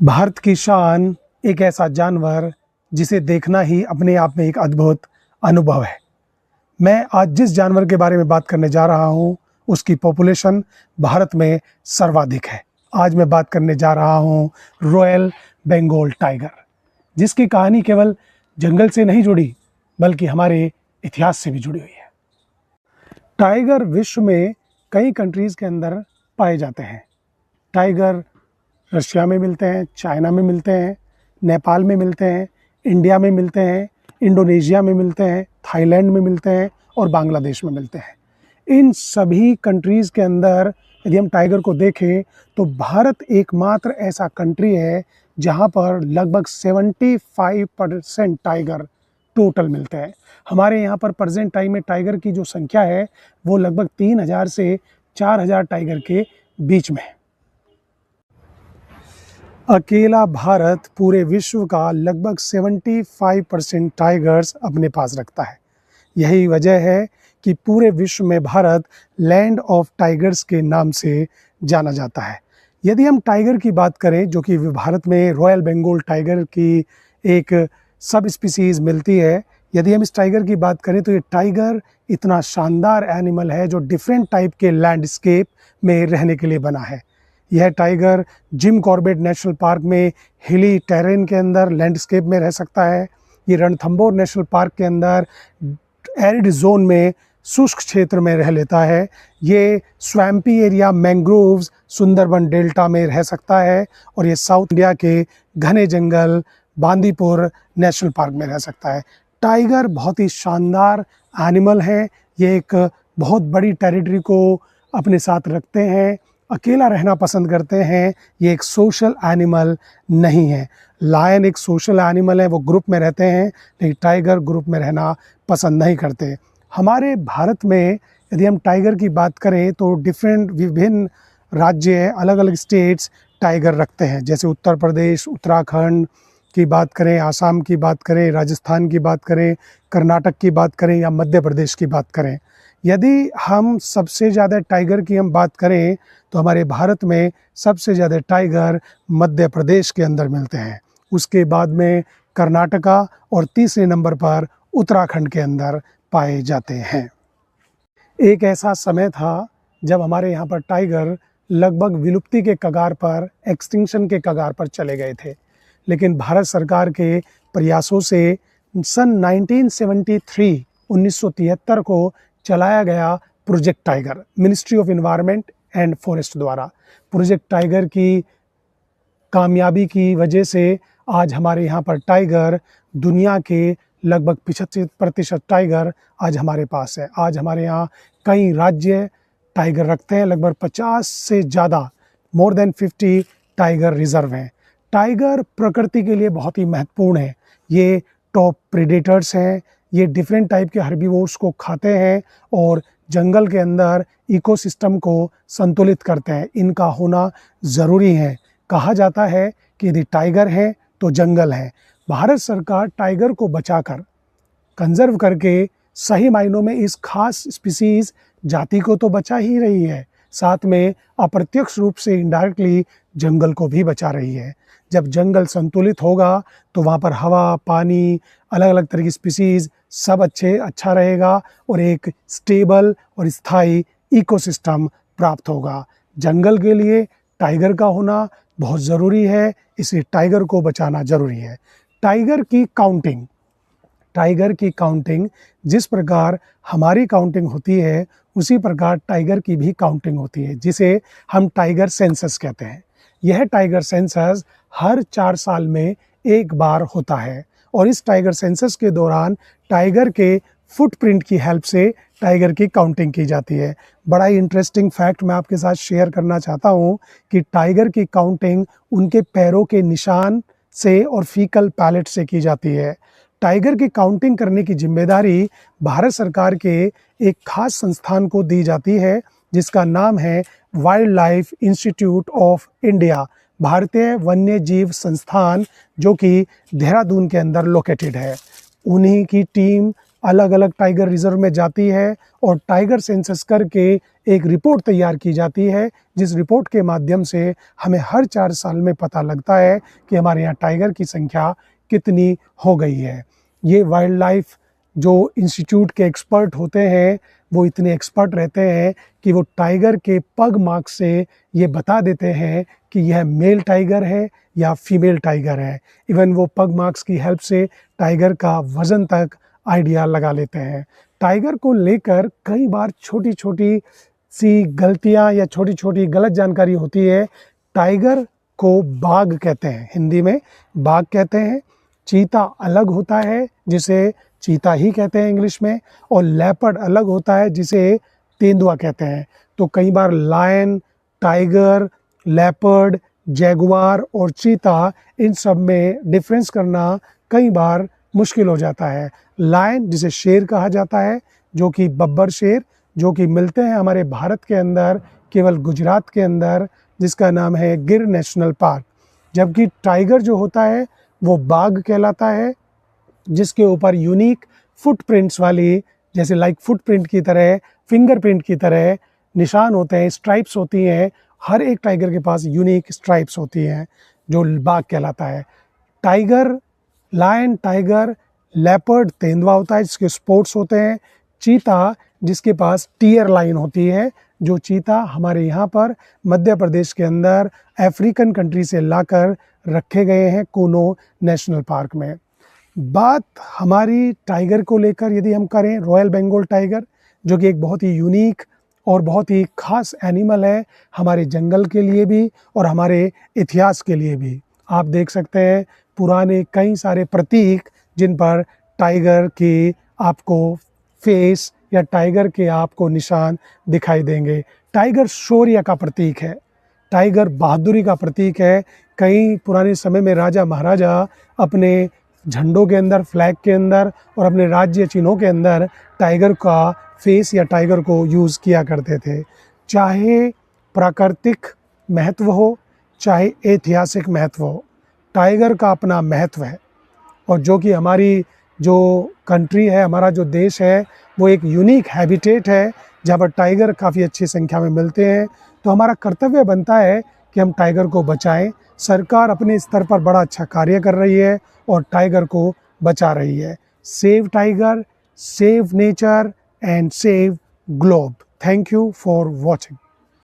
भारत की शान एक ऐसा जानवर जिसे देखना ही अपने आप में एक अद्भुत अनुभव है। मैं आज जिस जानवर के बारे में बात करने जा रहा हूँ उसकी पॉपुलेशन भारत में सर्वाधिक है। आज मैं बात करने जा रहा हूँ रॉयल बंगाल टाइगर, जिसकी कहानी केवल जंगल से नहीं जुड़ी बल्कि हमारे इतिहास से भी जुड़ी हुई है। टाइगर विश्व में कई कंट्रीज़ के अंदर पाए जाते हैं। टाइगर रशिया में मिलते हैं, चाइना में मिलते हैं, नेपाल में मिलते हैं, इंडिया में मिलते हैं, इंडोनेशिया में मिलते हैं, थाईलैंड में मिलते हैं और बांग्लादेश में मिलते हैं। इन सभी कंट्रीज़ के अंदर यदि हम टाइगर को देखें तो भारत एकमात्र ऐसा कंट्री है जहां पर लगभग 75% टाइगर टोटल मिलते हैं। हमारे यहाँ पर प्रेजेंट टाइम में टाइगर की जो संख्या है वो लगभग 3000 से 4000 टाइगर के बीच में है। अकेला भारत पूरे विश्व का लगभग 75% टाइगर्स अपने पास रखता है। यही वजह है कि पूरे विश्व में भारत लैंड ऑफ टाइगर्स के नाम से जाना जाता है। यदि हम टाइगर की बात करें, जो कि भारत में रॉयल बंगाल टाइगर की एक सब स्पीसीज़ मिलती है, यदि हम इस टाइगर की बात करें तो ये टाइगर इतना शानदार एनिमल है जो डिफरेंट टाइप के लैंडस्केप में रहने के लिए बना है। यह tiger Jim Corbett national park में हिली टेरेन के अंदर लैंडस्केप में रह सकता है। ये रणथंभौर नेशनल पार्क के अंदर एरिड जोन में शुष्क क्षेत्र में रह लेता है। ये swampy area mangroves Sundarban delta में रह सकता है और ये साउथ इंडिया के घने जंगल बांदीपुर नेशनल पार्क में रह सकता है। टाइगर बहुत ही शानदार एनिमल है। ये एक बहुत बड़ी टेरिटरी को अपने साथ रखते हैं, अकेला रहना पसंद करते हैं। ये एक सोशल एनिमल नहीं है। लायन एक सोशल एनिमल है, वो ग्रुप में रहते हैं, लेकिन टाइगर ग्रुप में रहना पसंद नहीं करते। हमारे भारत में यदि हम टाइगर की बात करें तो विभिन्न राज्य, अलग अलग स्टेट्स टाइगर रखते हैं। जैसे उत्तर प्रदेश, उत्तराखंड की बात करें, आसाम की बात करें, राजस्थान की बात करें, कर्नाटक की बात करें या मध्य प्रदेश की बात करें। यदि हम सबसे ज़्यादा टाइगर की हम बात करें तो हमारे भारत में सबसे ज़्यादा टाइगर मध्य प्रदेश के अंदर मिलते हैं। उसके बाद में कर्नाटका और तीसरे नंबर पर उत्तराखंड के अंदर पाए जाते हैं। एक ऐसा समय था जब हमारे यहाँ पर टाइगर लगभग विलुप्ति के कगार पर, एक्सटिंक्शन के कगार पर चले गए थे, लेकिन भारत सरकार के प्रयासों से सन 1973 को चलाया गया project tiger, ministry of environment and forest द्वारा। प्रोजेक्ट टाइगर की कामयाबी की वजह से आज हमारे यहाँ पर टाइगर, दुनिया के लगभग 75% टाइगर आज हमारे पास है। आज हमारे यहाँ कई राज्य टाइगर रखते हैं, लगभग 50 से ज़्यादा, मोर देन 50 टाइगर रिजर्व हैं। टाइगर प्रकृति के लिए बहुत ही महत्वपूर्ण है। ये टॉप प्रेडेटर्स हैं, ये डिफरेंट टाइप के हर्बीवोर्स को खाते हैं और जंगल के अंदर इकोसिस्टम को संतुलित करते हैं। इनका होना ज़रूरी है। कहा जाता है कि यदि टाइगर है तो जंगल है। भारत सरकार टाइगर को बचाकर, कंजर्व करके सही मायनों में इस खास स्पीसीज़ जाति को तो बचा ही रही है, साथ में अप्रत्यक्ष रूप से इनडायरेक्टली जंगल को भी बचा रही है। जब जंगल संतुलित होगा तो वहाँ पर हवा, पानी, अलग अलग तरह की स्पीसीज़ सब अच्छा रहेगा और एक स्टेबल और स्थायी इकोसिस्टम प्राप्त होगा। जंगल के लिए टाइगर का होना बहुत ज़रूरी है, इसलिए टाइगर को बचाना ज़रूरी है। टाइगर की काउंटिंग जिस प्रकार हमारी काउंटिंग होती है उसी प्रकार टाइगर की भी काउंटिंग होती है, जिसे हम टाइगर सेंसस कहते हैं। यह टाइगर सेंसस हर 4 साल में एक बार होता है और इस टाइगर सेंसस के दौरान टाइगर के फुटप्रिंट की हेल्प से टाइगर की काउंटिंग की जाती है। बड़ा ही इंटरेस्टिंग फैक्ट मैं आपके साथ शेयर करना चाहता हूँ कि टाइगर की काउंटिंग उनके पैरों के निशान से और फीकल पैलेट से की जाती है। टाइगर की काउंटिंग करने की जिम्मेदारी भारत सरकार के एक खास संस्थान को दी जाती है, जिसका नाम है wild life institute of India, भारतीय वन्य जीव संस्थान, जो कि देहरादून के अंदर लोकेटेड है। उन्हीं की टीम अलग अलग टाइगर रिजर्व में जाती है और टाइगर सेंसस करके एक रिपोर्ट तैयार की जाती है, जिस रिपोर्ट के माध्यम से हमें हर 4 साल में पता लगता है कि हमारे यहाँ टाइगर की संख्या कितनी हो गई है। ये वाइल्ड लाइफ जो इंस्टीट्यूट के एक्सपर्ट होते हैं, वो इतने एक्सपर्ट रहते हैं कि वो टाइगर के पग मार्क से ये बता देते हैं कि यह मेल टाइगर है या फीमेल टाइगर है। इवन वो पग मार्क्स की हेल्प से टाइगर का वज़न तक आइडिया लगा लेते हैं। टाइगर को लेकर कई बार छोटी छोटी सी गलतियां या छोटी छोटी गलत जानकारी होती है। टाइगर को बाघ कहते हैं, हिंदी में बाघ कहते हैं। चीता अलग होता है, जिसे चीता ही कहते हैं इंग्लिश में, और लेपर्ड अलग होता है, जिसे तेंदुआ कहते हैं। तो कई बार लायन, टाइगर, लेपर्ड, जैगुआर और चीता, इन सब में डिफरेंस करना कई बार मुश्किल हो जाता है। लायन, जिसे शेर कहा जाता है, जो कि बब्बर शेर, जो कि मिलते हैं हमारे भारत के अंदर केवल गुजरात के अंदर, जिसका नाम है गिर नेशनल पार्क। जबकि टाइगर जो होता है वो बाघ कहलाता है, जिसके ऊपर यूनिक फुटप्रिंट्स वाली, जैसे लाइक फुटप्रिंट की तरह, फिंगरप्रिंट की तरह निशान होते हैं, स्ट्राइप्स होती हैं। हर एक टाइगर के पास यूनिक स्ट्राइप्स होती हैं, जो बाघ कहलाता है। टाइगर, लायन टाइगर, लेपर्ड तेंदुआ होता है जिसके स्पोर्ट्स होते हैं। चीता, जिसके पास टीयर लाइन होती है, जो चीता हमारे यहाँ पर मध्य प्रदेश के अंदर अफ्रीकन कंट्री से लाकर रखे गए हैं कूनो नेशनल पार्क में। बात हमारी टाइगर को लेकर यदि हम करें, रॉयल बंगाल टाइगर, जो कि एक बहुत ही यूनिक और बहुत ही खास एनिमल है हमारे जंगल के लिए भी और हमारे इतिहास के लिए भी। आप देख सकते हैं पुराने कई सारे प्रतीक जिन पर टाइगर के आपको फेस या टाइगर के आपको निशान दिखाई देंगे। टाइगर शौर्य का प्रतीक है, टाइगर बहादुरी का प्रतीक है। कई पुराने समय में राजा महाराजा अपने झंडों के अंदर, फ्लैग के अंदर और अपने राज्य चिन्हों के अंदर टाइगर का फेस या टाइगर को यूज़ किया करते थे। चाहे प्राकृतिक महत्व हो, चाहे ऐतिहासिक महत्व हो, टाइगर का अपना महत्व है। और जो कि हमारी जो कंट्री है, हमारा जो देश है, वो एक यूनिक हैबिटेट है जहाँ पर टाइगर काफ़ी अच्छी संख्या में मिलते हैं। तो हमारा कर्तव्य बनता है कि हम टाइगर को बचाएं। सरकार अपने स्तर पर बड़ा अच्छा कार्य कर रही है और टाइगर को बचा रही है। Save tiger, save nature and save globe. Thank you for watching.